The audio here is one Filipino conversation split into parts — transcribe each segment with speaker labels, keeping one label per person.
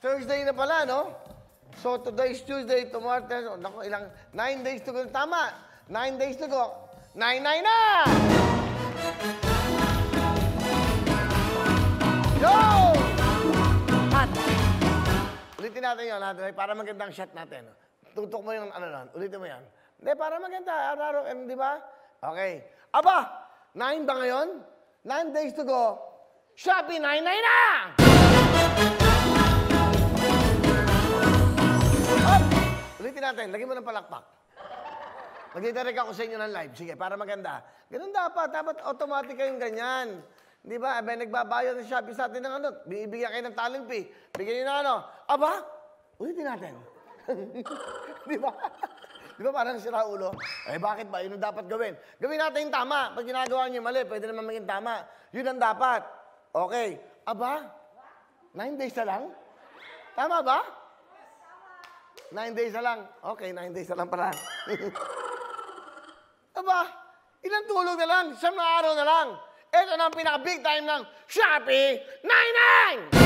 Speaker 1: Thursday na pala, no? So, today is Tuesday, tomorrow, Thursday. Naku, ilang 9 days to go. Tama. 9 days to go. 9 na! Yo! At, ulitin natin yun, para magandang shot natin. Tutok mo yung ano lang. Ulitin mo yan. Hindi, para maganda. Araw-araw, di ba? Okay. Aba! 9 ba ngayon? 9 days to go. Shopee 99 na! Up! Ulitin natin. Lagyan mo ng palakpak. Magdidirect ako sa inyo ng live. Sige, para maganda. Ganun dapat. Dapat automatic kayong ganyan. Di ba? Abay, nagbabayad ng Shopee sa atin ng ano. Binibigyan kayo ng talent fee. Bigyan nyo ng ano. Aba! Ulitin natin. Di ba? Di ba parang sira ulo? Eh bakit ba? Yun ang dapat gawin. Gawin natin yung tama. Pag ginagawa nyo mali, pwede naman maging tama. Yun ang dapat. Okay. Aba? 9 days na lang? Tama ba? 9 days na lang. Okay, 9 days na lang pala. Aba? Ilang tulog na lang? 7 na araw na lang. Ito na ang pinaka-big time ng Shopee 99!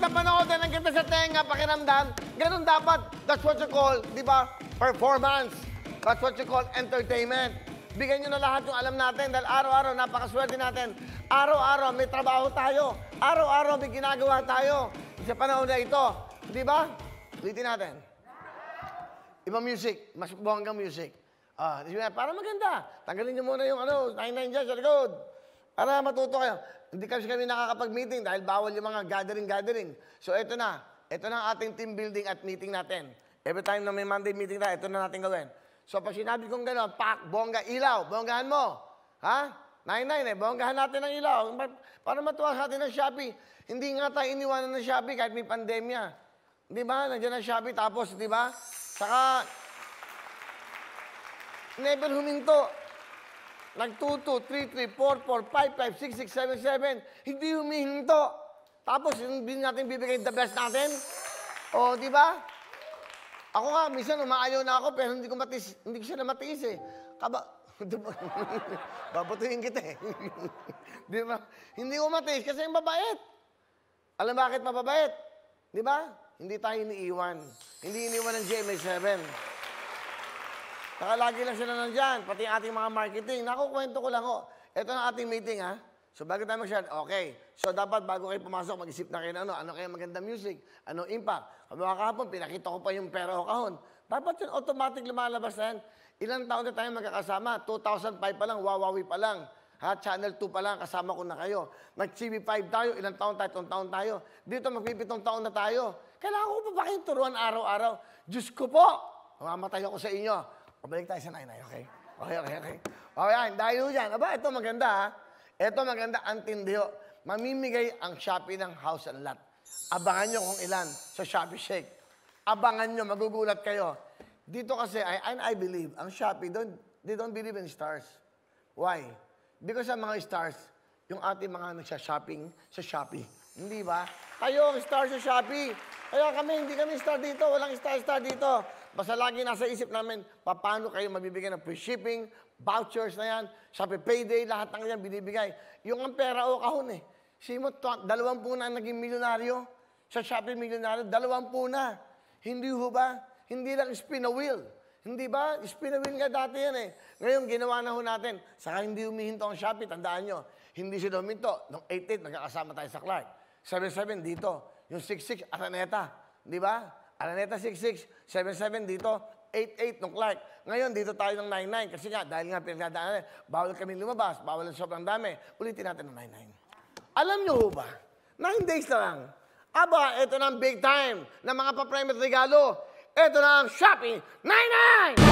Speaker 1: Panoodin ang kita sa tenga, pakiramdam. Ganun dapat. That's what you call, di ba, performance. That's what you call entertainment. Bigyan nyo na lahat yung alam natin dahil araw-araw, napakaswerte natin. Araw-araw, may trabaho tayo. Araw-araw, may ginagawa tayo. Sa panahon na ito. Di ba? Ulitin natin. Ibang music. Mas bonggang music. Para maganda. Tanggalin nyo muna yung 99 dyan sa likod. Para matuto kayo. Hindi kasi kami nakakapag-meeting dahil bawal yung mga gathering. So, ito na. Ito na ang ating team building at meeting natin. Every time na may Monday meeting tayo, ito na natin gawin. So, pag sinabi kong gano'n, pak, bongga, ilaw, bonggahan mo. Ha? 99 bonggahan natin ang ilaw. Para matuwa sa atin ng Shopee. Hindi nga tayo iniwanan ng Shopee kahit may pandemya. Di ba? Nandiyan ang Shopee. Tapos, di ba? Saka, never huminto. Nag-2, 2, 3, 3, 4, 4, 5, 5, 6, 6, 7, 7. Hindi humihinto. Tapos, hindi natin bibigay the best natin. O, di ba? Ako nga, minsan umaayaw na ako, pero hindi ko matiis. Hindi ko siya na matiis eh. Babatuhin kita eh. Di ba? Hindi ko matiis kasi mabait. Alam bakit mababait? Di ba? Hindi tayo iniiwan. Hindi iniiwan ng GMA7. Saka lagi lang sila nandyan, pati yung ating mga marketing. Nakukwento ko lang ho. Ito na ating meeting, ha? So, bago tayo mag-share, okay. So, dapat bago kayo pumasok, mag-isip na kayo na ano kaya maganda music, ano impact. Kami mga kahapon, pinakita ko pa yung pera o kahon. Dapat yun, automatic lumalabas na yan. Ilang taon na tayo magkakasama? 2005 pa lang, Wawawi pa lang. Ha? Channel 2 pa lang, kasama ko na kayo. Nag-CB5 tayo, ilang taon tayo, 7 taon tayo. Dito, magpipitong taon na tayo. Kailangan ko pa ba kayong turuan araw-araw? Diyos ko po, mamamatay ako sa inyo. Pabalik tayo sa 99, okay? Okay. Okay, dahil dyan. Aba, ito maganda, ha? Ito maganda, ang tindi ho. Mamimigay ang Shopee ng house and lot. Abangan nyo kung ilan sa Shopee Shake. Abangan nyo, magugulat kayo. Dito kasi, I believe, ang Shopee, they don't believe in stars. Why? Because sa mga stars, yung ating mga nagsha-shopping sa Shopee. Hindi ba? Kayo ang star sa Shopee. Kaya kami, hindi kami star dito. Walang star dito. Basta lagi nasa isip namin, paano kayo mabibigyan ng free shipping, vouchers na yan, Shopee Payday, lahat ng yan binibigay. Yung ang pera o kahon eh. Simot, 20 na ang naging milyonaryo. Sa Shopee milyonaryo, 20 na. Hindi ho ba? Hindi lang spin a wheel. Hindi ba? Spin a wheel nga dati yan eh. Ngayon, ginawa na ho natin. Saka hindi humihinto ang Shopee, tandaan nyo. Hindi sila huminto. Noong 88, magkakasama tayo sa Clark. 77 dito. Yung 66, Araneta. Di ba? Araneta 66, 77 dito, 88 nung Clark. Ngayon, dito tayo ng 99. Kasi nga, dahil nga pinagdadaanan, bawal kami lumabas, bawal ang sobrang dami. Ulitin natin ng 99. Alam nyo ho ba? 9 days na lang. Aba, ito na ang big time ng mga pa-private regalo. Ito na ang Shopee 99!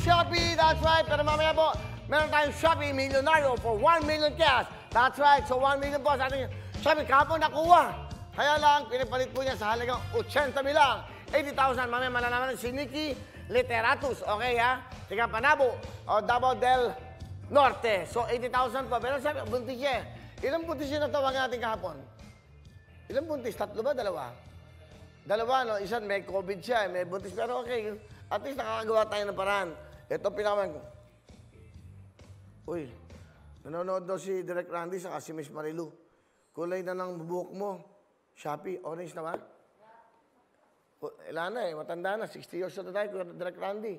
Speaker 1: Shopee. That's right. Pero mamaya po, meron tayong Shopee Millionario for 1 million cash. That's right. So 1 million po sa ating Shopee. Kahapon nakuha. Kaya lang, pinipalit po niya sa halagang 80 lang. 80,000. Mamaya malalaman si Nikki Literatus. Okay ha? Tiga Panabo o Davao del Norte. So 80,000 po. Pero sabi, buntis siya. Ilang buntis siya natawagan natin kahapon? Ilang buntis? 3 ba? 2? 2, no? Isa may COVID siya, may buntis. Pero okay, at least nakakagawa tayo ng paraan. Ito pinakaman ko. Uy, nanonood daw si Direk Randy saka si Miss Marilu. Kulay na ng buhok mo. Shopee, orange na ba? Ilan na matanda na. 60 years old na tayo, Direk Randy.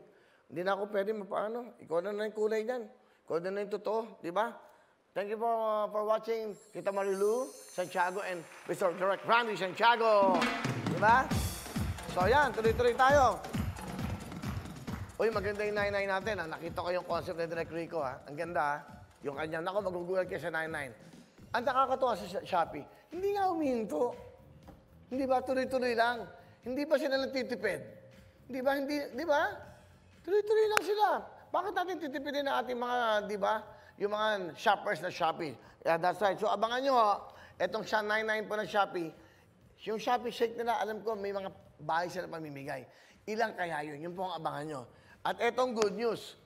Speaker 1: Hindi na ako pwede mapaano. Ikaw na yung kulay niyan. Ikaw na yung totoo, di ba? Thank you for watching Kita Marilu, Santiago, and Mr. Direk Randy Santiago. Di ba? So yan, tuloy-tuloy tayo. Uy, maganda yung 99 natin. Ha? Nakita ko yung concept ni Direk Rico. Ha? Ang ganda. Ha? Yung kanya. Naku, magugulat kayo sa 99. Ang nakakatuwa sa Shopee, hindi nga huminto. Hindi ba? Tuloy-tuloy lang. Hindi ba sila nagtitipid? Hindi ba? Hindi, di ba? Tuloy-tuloy lang sila. Bakit natin titipidin na ating mga, di ba? Yung mga shoppers na Shopee. Yeah, that's right. So, abangan nyo, ha? Itong 99 po ng Shopee. Yung Shopee Shake nila, alam ko, may mga bahay sila pamimigay. Ilang kaya yun? Yun po ang abangan nyo. At etong good news.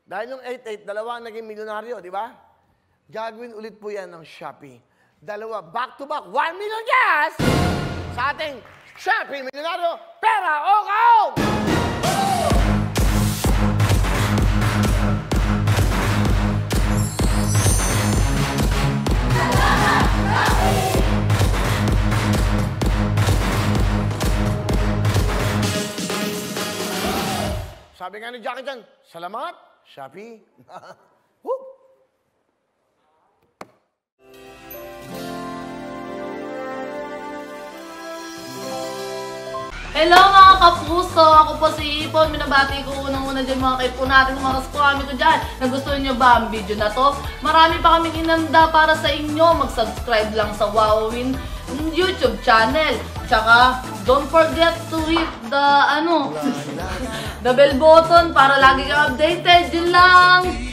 Speaker 1: Dahil yung 88, dalawa ang naging milyonaryo, di ba? Gagawin ulit po yan ng Shopee. Dalawa, back-to-back, 1 million gas sa ating Shopee Milyonaryo Pera o Kaon! Sabi nga ni Jackie Chan, salamat, Shopee. Woo!
Speaker 2: Hello mga kapuso! Ako po si Ipon. Minabati ko unang-una dyan mga kaipo natin, mga kaskwami ko dyan. Nagustuhan nyo ba ang video na to? Marami pa kaming inanda para sa inyo. Mag-subscribe lang sa Wowin YouTube channel. Tsaka, don't forget to hit the, the bell button para lagi kang updated. Yun lang!